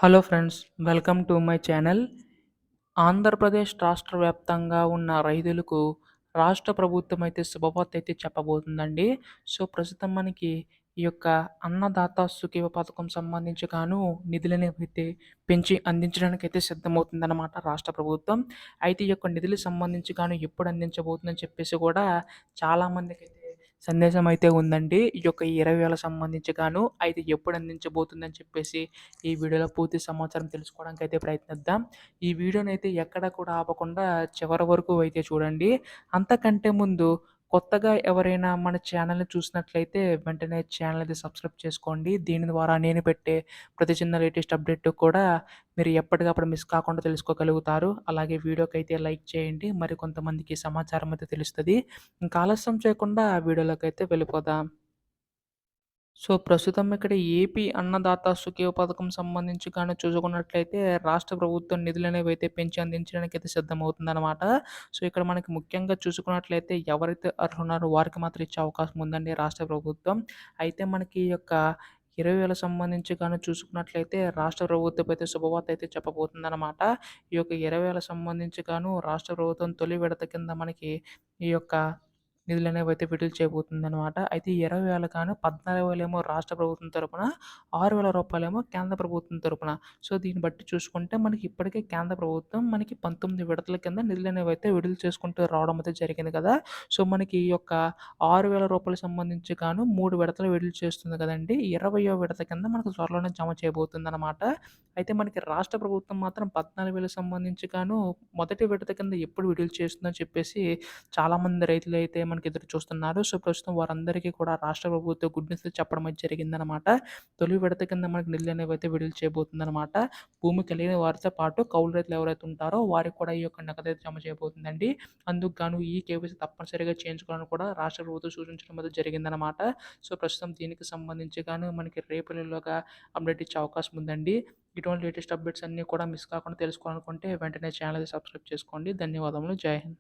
Hello friends, welcome to my channel. Andhra Pradesh రాష్ట్ర వ్యాప్తంగా ఉన్న రైతులకు రాష్ట్ర ప్రభుత్వం అయితే శుభవార్త అయితే చెప్పబోతుందండి. సో, ప్రస్తుతం మనకి ఈ యొక్క అన్నదాత సుఖీవ పథకం సంబంధించి నిధులనేవైతే పెంచి అందించడానికైతే సిద్ధమవుతుందన్నమాట రాష్ట్ర ప్రభుత్వం. అయితే ఈ యొక్క నిధులకు సంబంధించి ఎప్పుడు అందించబోతుందని చెప్పేసి కూడా చాలామందికైతే సందేశం అయితే ఉందండి. ఈ యొక్క 20,000 సంబంధించి అయితే ఎప్పుడు అందించబోతుందని చెప్పేసి ఈ వీడియోలో పూర్తి సమాచారం తెలుసుకోవడానికి అయితే ప్రయత్నిద్దాం. ఈ వీడియోనైతే ఎక్కడ కూడా ఆపకుండా చివరి వరకు అయితే చూడండి. అంతకంటే ముందు కొత్తగా ఎవరైనా మన ఛానల్‌ని చూసినట్లయితే వెంటనే ఛానల్ అయితే సబ్స్క్రైబ్ చేసుకోండి. దీని ద్వారా నేను పెట్టే ప్రతి చిన్న లేటెస్ట్ అప్డేట్ కూడా మీరు ఎప్పటికప్పుడు మిస్ కాకుండా తెలుసుకోగలుగుతారు. అలాగే వీడియోకైతే లైక్ చేయండి. మరి కొంతమందికి సమాచారం అయితే తెలుస్తది. ఇంకా ఆలస్యం చేయకుండా వీడియోలోకైతే వెళ్ళిపోదాం. సో, ప్రస్తుతం ఇక్కడ ఏపీ అన్నదాత సుఖీవ పథకం సంబంధించి చూసుకున్నట్లయితే రాష్ట్ర ప్రభుత్వం నిధులనేవైతే పెంచి అందించడానికైతే సిద్ధమవుతుందనమాట. సో, ఇక్కడ మనకి ముఖ్యంగా చూసుకున్నట్లయితే ఎవరైతే అర్హున్నారో వారికి మాత్రం ఇచ్చే అవకాశం ఉందండి రాష్ట్ర ప్రభుత్వం. అయితే మనకి ఈ యొక్క 20,000 సంబంధించి చూసుకున్నట్లయితే రాష్ట్ర ప్రభుత్వం అయితే శుభవార్త అయితే చెప్పబోతుందనమాట. ఈ యొక్క 20,000 సంబంధించి రాష్ట్ర ప్రభుత్వం తొలి విడత కింద మనకి ఈ యొక్క నిధులనేవైతే విడుదల చేయబోతుందనమాట. అయితే ఈ 20,000 14,000 ఏమో రాష్ట్ర ప్రభుత్వం తరపున, రూ. 6,000 కేంద్ర ప్రభుత్వం తరపున. సో, దీన్ని బట్టి చూసుకుంటే మనకి ఇప్పటికే కేంద్ర ప్రభుత్వం మనకి 19 విడతల కింద నిధులనేవైతే విడుదల చేసుకుంటూ రావడం అయితే జరిగింది కదా! సో, మనకి ఈ యొక్క రూ. 6,000 సంబంధించి 3 విడతలు విడుదల చేస్తుంది కదండీ! 20వ విడత కింద మనకు త్వరలోనే జమ చేయబోతుందనమాట. అయితే మనకి రాష్ట్ర ప్రభుత్వం మాత్రం 14,000 సంబంధించి మొదటి విడత కింద ఎప్పుడు విడుదల చేస్తుందని చెప్పేసి చాలామంది రైతులైతే మనకి ఎదురు చూస్తున్నారు. సో, ప్రస్తుతం వారందరికీ కూడా రాష్ట్ర ప్రభుత్వం గుడ్ న్యూస్ చెప్పడం అయితే జరిగిందనమాట. తొలి విడత కింద మనకు నిధులనేవైతే విడుదల చేయబోతుందనమాట. భూమి కలిగిన వారితో పాటు కౌలు రైతులు ఎవరైతే ఉంటారో వారికి కూడా ఈ యొక్క నగదైతే జమ చేయబోతుందండి. అందుకు ఈ కేవైసీ తప్పనిసరిగా చేయించుకోవాలని కూడా రాష్ట్ర ప్రభుత్వం సూచించడం అయితే జరిగిందనమాట. సో, ప్రస్తుతం దీనికి సంబంధించి మనకి రేపు ఎల్లుండిలోగా అప్డేట్ ఇచ్చే అవకాశం ఉందండి. ఇటువంటి లేటెస్ట్ అప్డేట్స్ అన్నీ కూడా మిస్ కాకుండా తెలుసుకోవాలనుకుంటే వెంటనే ఛానల్ సబ్స్క్రైబ్ చేసుకోండి. ధన్యవాదములు. జై హింద్.